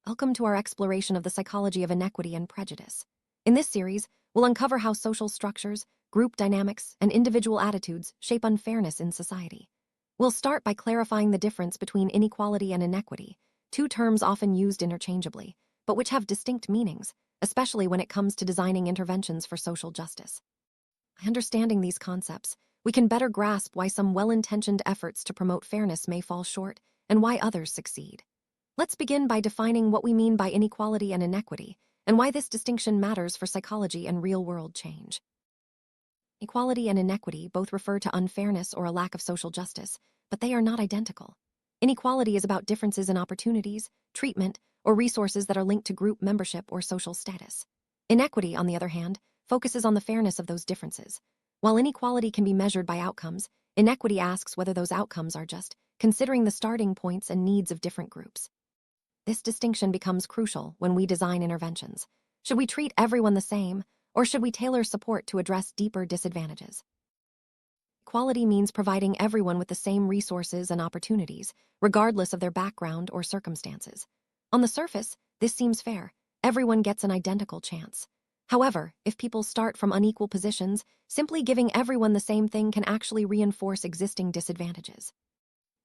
Welcome to our exploration of the psychology of inequity and prejudice. In this series, we'll uncover how social structures, group dynamics, and individual attitudes shape unfairness in society. We'll start by clarifying the difference between inequality and inequity, two terms often used interchangeably, but which have distinct meanings, especially when it comes to designing interventions for social justice. By understanding these concepts, we can better grasp why some well-intentioned efforts to promote fairness may fall short and why others succeed. Let's begin by defining what we mean by inequality and inequity, and why this distinction matters for psychology and real-world change. Equality and inequity both refer to unfairness or a lack of social justice, but they are not identical. Inequality is about differences in opportunities, treatment, or resources that are linked to group membership or social status. Inequity, on the other hand, focuses on the fairness of those differences. While inequality can be measured by outcomes, inequity asks whether those outcomes are just, considering the starting points and needs of different groups. This distinction becomes crucial when we design interventions. Should we treat everyone the same, or should we tailor support to address deeper disadvantages? Equality means providing everyone with the same resources and opportunities, regardless of their background or circumstances. On the surface, this seems fair. Everyone gets an identical chance. However, if people start from unequal positions, simply giving everyone the same thing can actually reinforce existing disadvantages.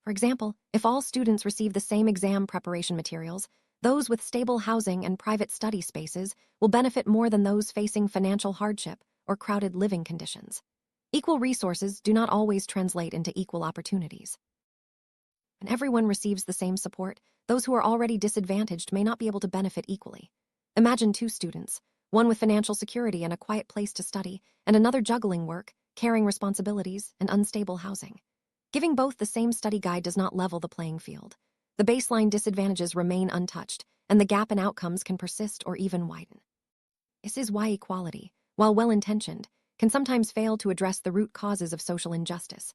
For example, if all students receive the same exam preparation materials, those with stable housing and private study spaces will benefit more than those facing financial hardship or crowded living conditions. Equal resources do not always translate into equal opportunities. When everyone receives the same support, those who are already disadvantaged may not be able to benefit equally. Imagine two students, one with financial security and a quiet place to study, and another juggling work, carrying responsibilities, and unstable housing. Giving both the same study guide does not level the playing field. The baseline disadvantages remain untouched, and the gap in outcomes can persist or even widen. This is why equality, while well-intentioned, can sometimes fail to address the root causes of social injustice.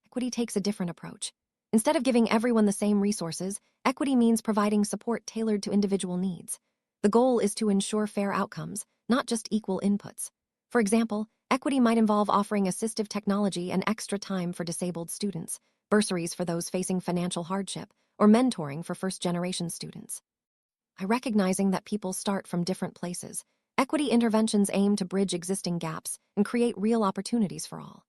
Equity takes a different approach. Instead of giving everyone the same resources, equity means providing support tailored to individual needs. The goal is to ensure fair outcomes, not just equal inputs. For example, equity might involve offering assistive technology and extra time for disabled students, bursaries for those facing financial hardship, or mentoring for first-generation students. By recognizing that people start from different places, equity interventions aim to bridge existing gaps and create real opportunities for all.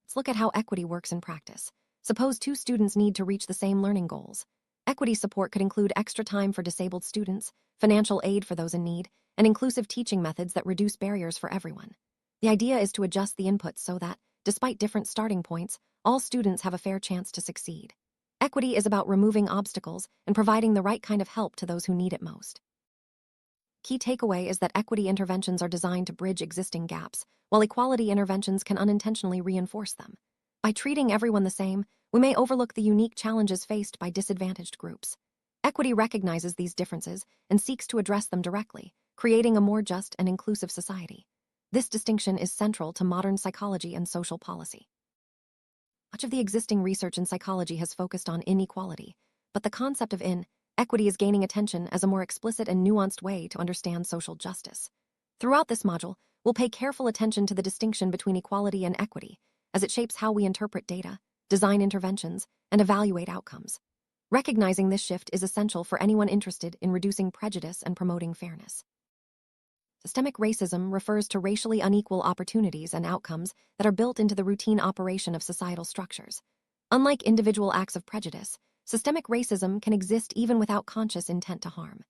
Let's look at how equity works in practice. Suppose two students need to reach the same learning goals. Equity support could include extra time for disabled students, financial aid for those in need, and inclusive teaching methods that reduce barriers for everyone. The idea is to adjust the inputs so that, despite different starting points, all students have a fair chance to succeed. Equity is about removing obstacles and providing the right kind of help to those who need it most. Key takeaway is that equity interventions are designed to bridge existing gaps, while equality interventions can unintentionally reinforce them. By treating everyone the same, we may overlook the unique challenges faced by disadvantaged groups. Equity recognizes these differences and seeks to address them directly, creating a more just and inclusive society. This distinction is central to modern psychology and social policy. Much of the existing research in psychology has focused on inequality, but the concept of inequity is gaining attention as a more explicit and nuanced way to understand social justice. Throughout this module, we'll pay careful attention to the distinction between equality and equity, as it shapes how we interpret data, design interventions, and evaluate outcomes. Recognizing this shift is essential for anyone interested in reducing prejudice and promoting fairness. Systemic racism refers to racially unequal opportunities and outcomes that are built into the routine operation of societal structures. Unlike individual acts of prejudice, systemic racism can exist even without conscious intent to harm.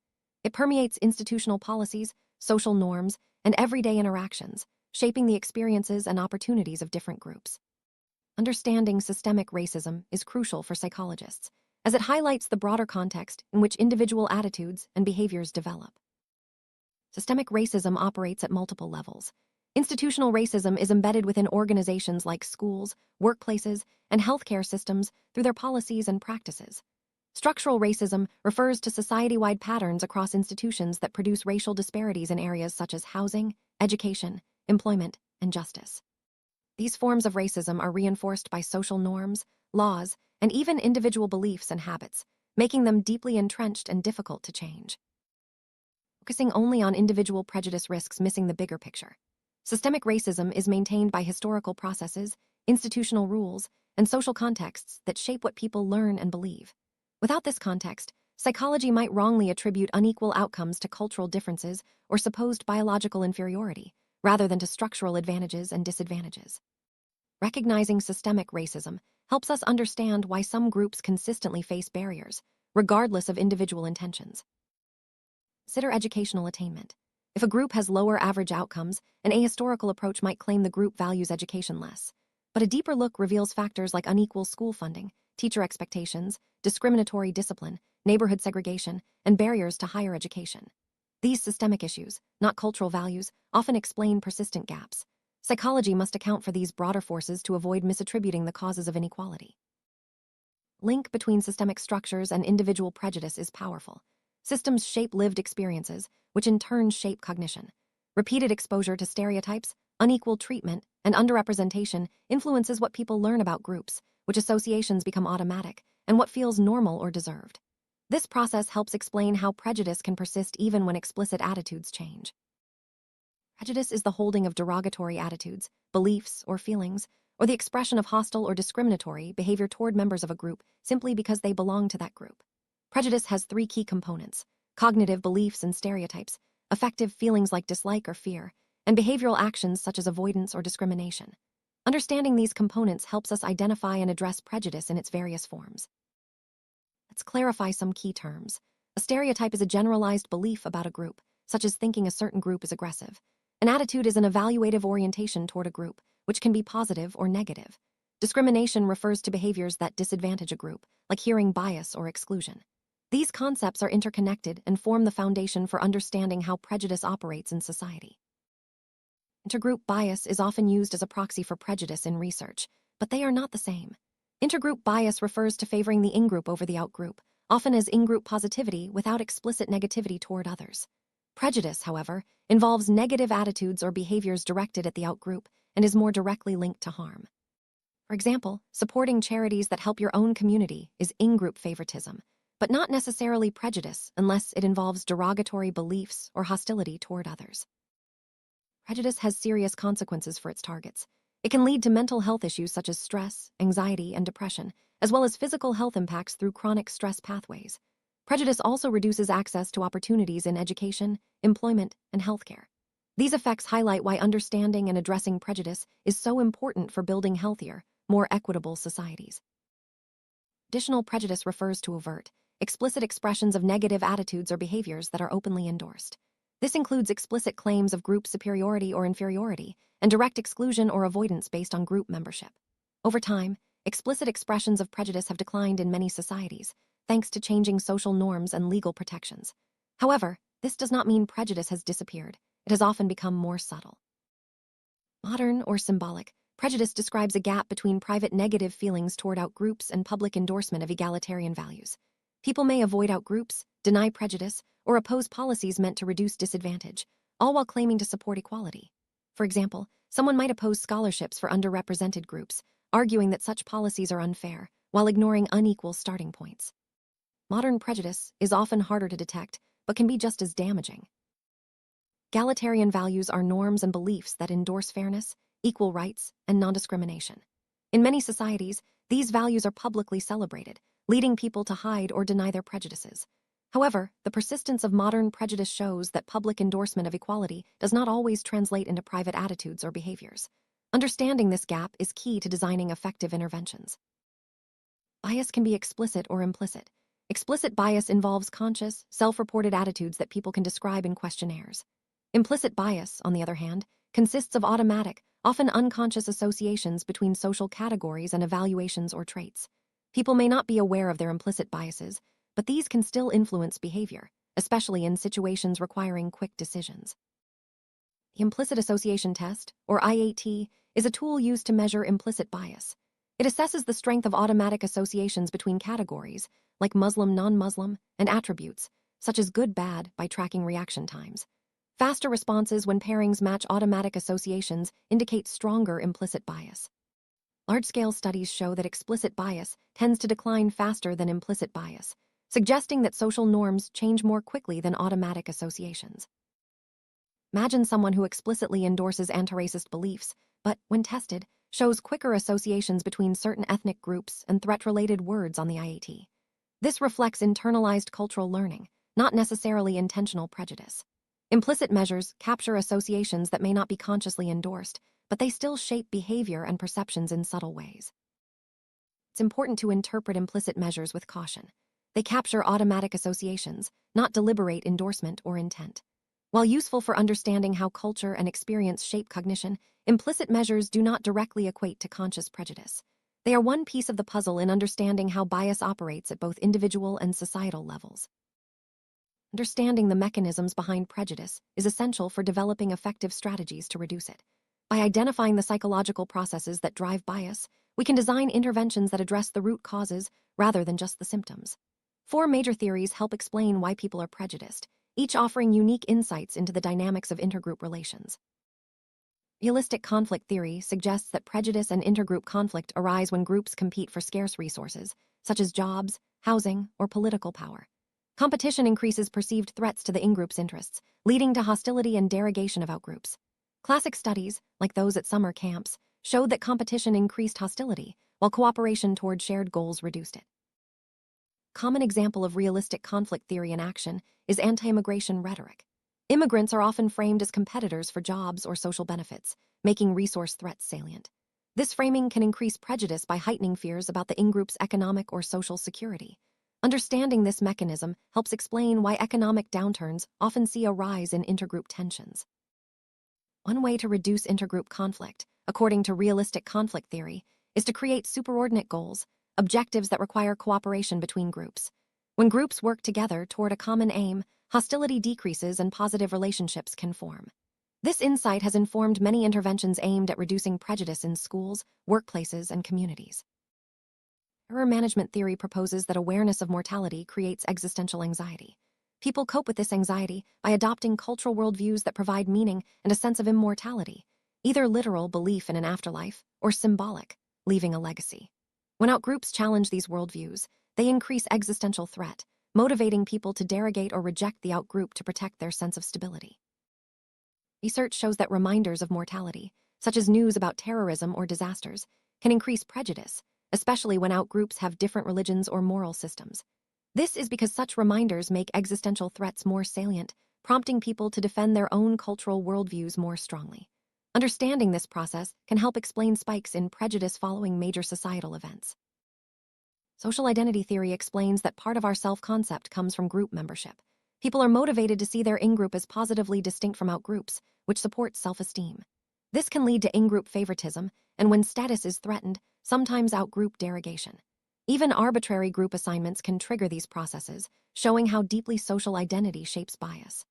It permeates institutional policies, social norms, and everyday interactions, shaping the experiences and opportunities of different groups. Understanding systemic racism is crucial for psychologists, as it highlights the broader context in which individual attitudes and behaviors develop. Systemic racism operates at multiple levels. Institutional racism is embedded within organizations like schools, workplaces, and healthcare systems through their policies and practices. Structural racism refers to society-wide patterns across institutions that produce racial disparities in areas such as housing, education, employment, and justice. These forms of racism are reinforced by social norms, laws, and even individual beliefs and habits, making them deeply entrenched and difficult to change. Focusing only on individual prejudice risks missing the bigger picture. Systemic racism is maintained by historical processes, institutional rules, and social contexts that shape what people learn and believe. Without this context, psychology might wrongly attribute unequal outcomes to cultural differences or supposed biological inferiority, rather than to structural advantages and disadvantages. Recognizing systemic racism helps us understand why some groups consistently face barriers, regardless of individual intentions. Consider educational attainment. If a group has lower average outcomes, an ahistorical approach might claim the group values education less. But a deeper look reveals factors like unequal school funding, teacher expectations, discriminatory discipline, neighborhood segregation, and barriers to higher education. These systemic issues, not cultural values, often explain persistent gaps. Psychology must account for these broader forces to avoid misattributing the causes of inequality. Link between systemic structures and individual prejudice is powerful. Systems shape lived experiences, which in turn shape cognition. Repeated exposure to stereotypes, unequal treatment, and underrepresentation influences what people learn about groups, which associations become automatic, and what feels normal or deserved. This process helps explain how prejudice can persist even when explicit attitudes change. Prejudice is the holding of derogatory attitudes, beliefs, or feelings, or the expression of hostile or discriminatory behavior toward members of a group simply because they belong to that group. Prejudice has three key components: cognitive beliefs and stereotypes, affective feelings like dislike or fear, and behavioral actions such as avoidance or discrimination. Understanding these components helps us identify and address prejudice in its various forms. Let's clarify some key terms. A stereotype is a generalized belief about a group, such as thinking a certain group is aggressive. An attitude is an evaluative orientation toward a group, which can be positive or negative. Discrimination refers to behaviors that disadvantage a group, like hearing bias or exclusion. These concepts are interconnected and form the foundation for understanding how prejudice operates in society. Intergroup bias is often used as a proxy for prejudice in research, but they are not the same. Intergroup bias refers to favoring the in-group over the outgroup, often as in-group positivity without explicit negativity toward others. Prejudice, however, involves negative attitudes or behaviors directed at the outgroup and is more directly linked to harm. For example, supporting charities that help your own community is in-group favoritism, but not necessarily prejudice unless it involves derogatory beliefs or hostility toward others. Prejudice has serious consequences for its targets. It can lead to mental health issues such as stress, anxiety, and depression, as well as physical health impacts through chronic stress pathways. Prejudice also reduces access to opportunities in education, employment, and healthcare. These effects highlight why understanding and addressing prejudice is so important for building healthier, more equitable societies. Additional prejudice refers to overt, explicit expressions of negative attitudes or behaviors that are openly endorsed. This includes explicit claims of group superiority or inferiority, and direct exclusion or avoidance based on group membership. Over time, explicit expressions of prejudice have declined in many societies, thanks to changing social norms and legal protections. However, this does not mean prejudice has disappeared. It has often become more subtle. Modern or symbolic, prejudice describes a gap between private negative feelings toward outgroups and public endorsement of egalitarian values. People may avoid outgroups, deny prejudice, or oppose policies meant to reduce disadvantage, all while claiming to support equality. For example, someone might oppose scholarships for underrepresented groups, arguing that such policies are unfair, while ignoring unequal starting points. Modern prejudice is often harder to detect, but can be just as damaging. Egalitarian values are norms and beliefs that endorse fairness, equal rights, and non-discrimination. In many societies, these values are publicly celebrated, leading people to hide or deny their prejudices. However, the persistence of modern prejudice shows that public endorsement of equality does not always translate into private attitudes or behaviors. Understanding this gap is key to designing effective interventions. Bias can be explicit or implicit. Explicit bias involves conscious, self-reported attitudes that people can describe in questionnaires. Implicit bias, on the other hand, consists of automatic, often unconscious associations between social categories and evaluations or traits. People may not be aware of their implicit biases, but these can still influence behavior, especially in situations requiring quick decisions. The Implicit Association Test, or IAT, is a tool used to measure implicit bias. It assesses the strength of automatic associations between categories, like Muslim, non-Muslim, and attributes, such as good-bad, by tracking reaction times. Faster responses when pairings match automatic associations indicate stronger implicit bias. Large-scale studies show that explicit bias tends to decline faster than implicit bias, suggesting that social norms change more quickly than automatic associations. Imagine someone who explicitly endorses anti-racist beliefs, but, when tested, shows quicker associations between certain ethnic groups and threat-related words on the IAT. This reflects internalized cultural learning, not necessarily intentional prejudice. Implicit measures capture associations that may not be consciously endorsed, but they still shape behavior and perceptions in subtle ways. It's important to interpret implicit measures with caution. They capture automatic associations, not deliberate endorsement or intent. While useful for understanding how culture and experience shape cognition, implicit measures do not directly equate to conscious prejudice. They are one piece of the puzzle in understanding how bias operates at both individual and societal levels. Understanding the mechanisms behind prejudice is essential for developing effective strategies to reduce it. By identifying the psychological processes that drive bias, we can design interventions that address the root causes rather than just the symptoms. 4 major theories help explain why people are prejudiced, each offering unique insights into the dynamics of intergroup relations. Realistic conflict theory suggests that prejudice and intergroup conflict arise when groups compete for scarce resources, such as jobs, housing, or political power. Competition increases perceived threats to the in-group's interests, leading to hostility and derogation of outgroups. Classic studies, like those at summer camps, showed that competition increased hostility, while cooperation toward shared goals reduced it. Common example of realistic conflict theory in action is anti-immigration rhetoric. Immigrants are often framed as competitors for jobs or social benefits, making resource threats salient. This framing can increase prejudice by heightening fears about the in-group's economic or social security. Understanding this mechanism helps explain why economic downturns often see a rise in intergroup tensions. One way to reduce intergroup conflict, according to realistic conflict theory, is to create superordinate goals, objectives that require cooperation between groups. When groups work together toward a common aim, hostility decreases and positive relationships can form. This insight has informed many interventions aimed at reducing prejudice in schools, workplaces, and communities. Error management theory proposes that awareness of mortality creates existential anxiety. People cope with this anxiety by adopting cultural worldviews that provide meaning and a sense of immortality, either literal belief in an afterlife or symbolic, leaving a legacy. When outgroups challenge these worldviews, they increase existential threat, motivating people to derogate or reject the outgroup to protect their sense of stability. Research shows that reminders of mortality, such as news about terrorism or disasters, can increase prejudice, especially when outgroups have different religions or moral systems. This is because such reminders make existential threats more salient, prompting people to defend their own cultural worldviews more strongly. Understanding this process can help explain spikes in prejudice following major societal events. Social identity theory explains that part of our self-concept comes from group membership. People are motivated to see their in-group as positively distinct from outgroups, which supports self-esteem. This can lead to in-group favoritism, and when status is threatened, sometimes outgroup derogation. Even arbitrary group assignments can trigger these processes, showing how deeply social identity shapes bias.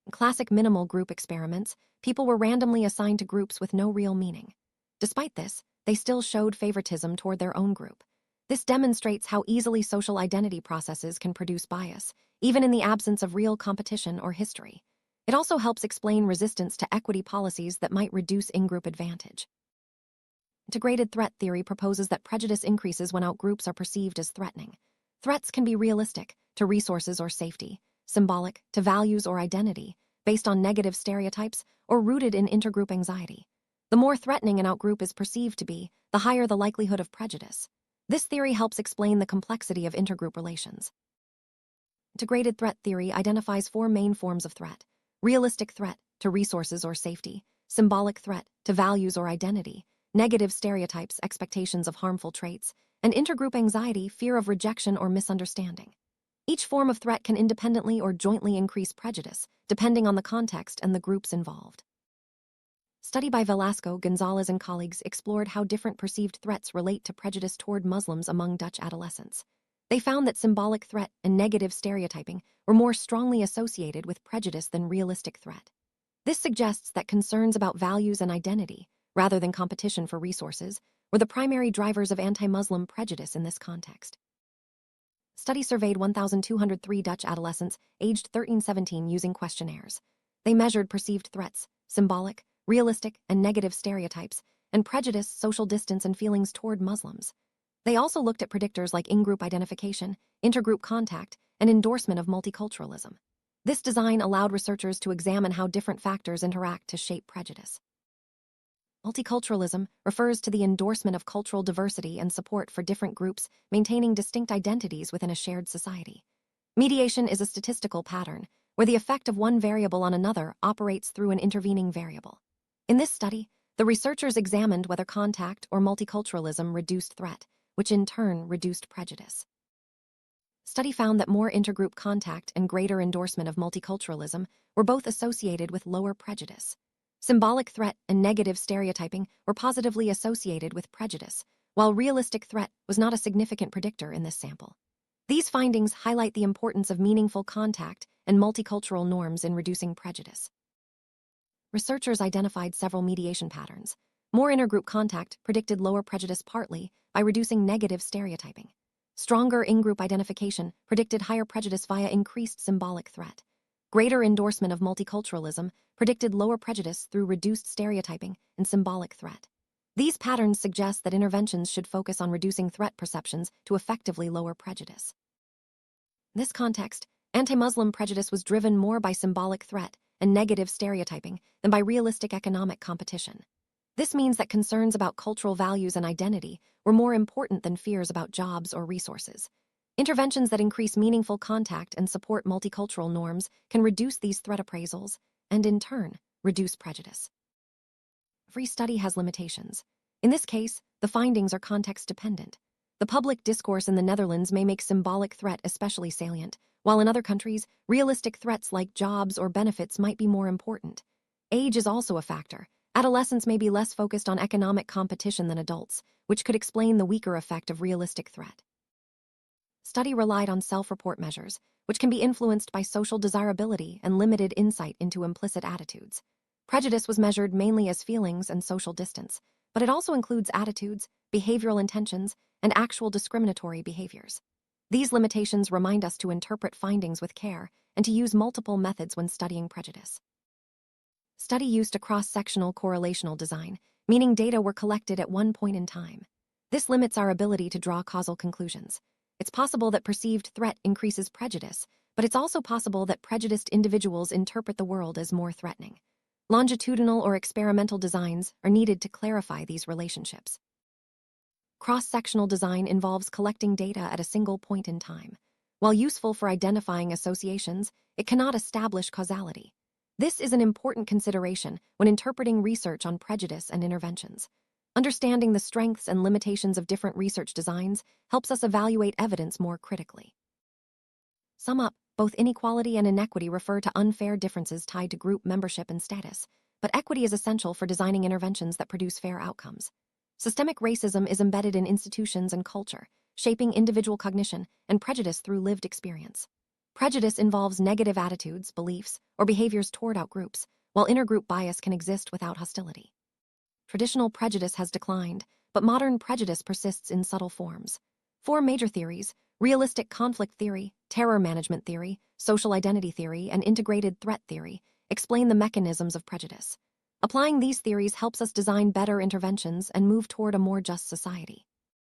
In classic minimal group experiments, people were randomly assigned to groups with no real meaning. Despite this, they still showed favoritism toward their own group. This demonstrates how easily social identity processes can produce bias, even in the absence of real competition or history. It also helps explain resistance to equity policies that might reduce in-group advantage. Integrated threat theory proposes that prejudice increases when outgroups are perceived as threatening. Threats can be realistic, to resources or safety, symbolic, to values or identity, based on negative stereotypes, or rooted in intergroup anxiety. The more threatening an outgroup is perceived to be, the higher the likelihood of prejudice. This theory helps explain the complexity of intergroup relations. Integrated threat theory identifies 4 main forms of threat: realistic threat, to resources or safety; symbolic threat, to values or identity; negative stereotypes, expectations of harmful traits; and intergroup anxiety, fear of rejection or misunderstanding. Each form of threat can independently or jointly increase prejudice, depending on the context and the groups involved. Study by Velasco, Gonzalez, and colleagues explored how different perceived threats relate to prejudice toward Muslims among Dutch adolescents. They found that symbolic threat and negative stereotyping were more strongly associated with prejudice than realistic threat. This suggests that concerns about values and identity, rather than competition for resources, were the primary drivers of anti-Muslim prejudice in this context. Study surveyed 1,203 Dutch adolescents aged 13-17 using questionnaires. They measured perceived threats, symbolic, realistic, and negative stereotypes, and prejudice, social distance, and feelings toward Muslims. They also looked at predictors like in-group identification, intergroup contact, and endorsement of multiculturalism. This design allowed researchers to examine how different factors interact to shape prejudice. Multiculturalism refers to the endorsement of cultural diversity and support for different groups maintaining distinct identities within a shared society. Mediation is a statistical pattern where the effect of one variable on another operates through an intervening variable. In this study, the researchers examined whether contact or multiculturalism reduced threat, which in turn reduced prejudice. Study found that more intergroup contact and greater endorsement of multiculturalism were both associated with lower prejudice. Symbolic threat and negative stereotyping were positively associated with prejudice, while realistic threat was not a significant predictor in this sample. These findings highlight the importance of meaningful contact and multicultural norms in reducing prejudice. Researchers identified several mediation patterns. More intergroup contact predicted lower prejudice partly by reducing negative stereotyping. Stronger in-group identification predicted higher prejudice via increased symbolic threat. Greater endorsement of multiculturalism predicted lower prejudice through reduced stereotyping and symbolic threat. These patterns suggest that interventions should focus on reducing threat perceptions to effectively lower prejudice. In this context, anti-Muslim prejudice was driven more by symbolic threat and negative stereotyping than by realistic economic competition. This means that concerns about cultural values and identity were more important than fears about jobs or resources. Interventions that increase meaningful contact and support multicultural norms can reduce these threat appraisals and, in turn, reduce prejudice. Every study has limitations. In this case, the findings are context-dependent. The public discourse in the Netherlands may make symbolic threat especially salient, while in other countries, realistic threats like jobs or benefits might be more important. Age is also a factor. Adolescents may be less focused on economic competition than adults, which could explain the weaker effect of realistic threat. Study relied on self-report measures, which can be influenced by social desirability and limited insight into implicit attitudes. Prejudice was measured mainly as feelings and social distance, but it also includes attitudes, behavioral intentions, and actual discriminatory behaviors. These limitations remind us to interpret findings with care and to use multiple methods when studying prejudice. Study used a cross-sectional correlational design, meaning data were collected at one point in time. This limits our ability to draw causal conclusions. It's possible that perceived threat increases prejudice, but it's also possible that prejudiced individuals interpret the world as more threatening. Longitudinal or experimental designs are needed to clarify these relationships. Cross-sectional design involves collecting data at a single point in time. While useful for identifying associations, it cannot establish causality. This is an important consideration when interpreting research on prejudice and interventions. Understanding the strengths and limitations of different research designs helps us evaluate evidence more critically. Sum up, both inequality and inequity refer to unfair differences tied to group membership and status, but equity is essential for designing interventions that produce fair outcomes. Systemic racism is embedded in institutions and culture, shaping individual cognition and prejudice through lived experience. Prejudice involves negative attitudes, beliefs, or behaviors toward outgroups, while intergroup bias can exist without hostility. Traditional prejudice has declined, but modern prejudice persists in subtle forms. Four major theories, realistic conflict theory, terror management theory, social identity theory, and integrated threat theory, explain the mechanisms of prejudice. Applying these theories helps us design better interventions and move toward a more just society.